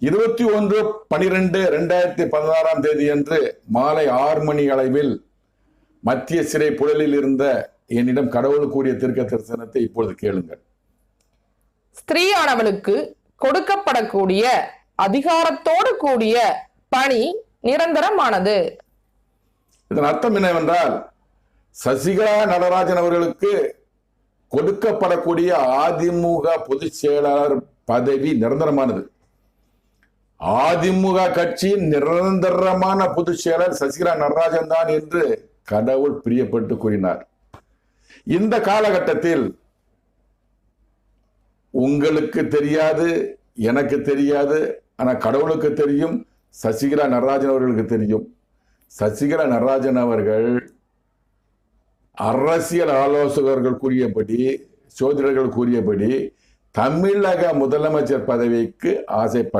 21/12/2016 அன்று மாலை 6 மணி அளவில் மத்திய சிறை புழலில் இருந்த என்னிடம் கடவுள் கூறிய தீர்க்க தரிசனத்தை இப்பொழுது கேளுங்கள். ஸ்திரீயானவளுக்கு கொடுக்கப்படக்கூடிய அதிகாரத்தோடு கூடிய பணி நிரந்தரமானது. இதன் அர்த்தம் என்னவென்றால், சசிகலா நடராஜன் அவர்களுக்கு கொடுக்கப்படக்கூடிய அதிமுக பொதுச் செயலாளர் பதவி நிரந்தரமானது. அதிமுக கட்சியின் நிரந்தரமான பொதுச் செயலர் சசிகலா நடராஜன் தான் என்று கடவுள் பிரியப்பட்டு கூறினார். இந்த காலகட்டத்தில் உங்களுக்கு தெரியாது, எனக்கு தெரியாது, ஆனா கடவுளுக்கு தெரியும், சசிகலா நடராஜன் அவர்களுக்கு தெரியும். சசிகலா நடராஜன் அவர்கள் அரசியல் ஆலோசகர்கள் கூறியபடி, சோதிடர்கள் கூறியபடி தமிழக முதலமைச்சர் பதவிக்கு ஆசைப்பட்டார்.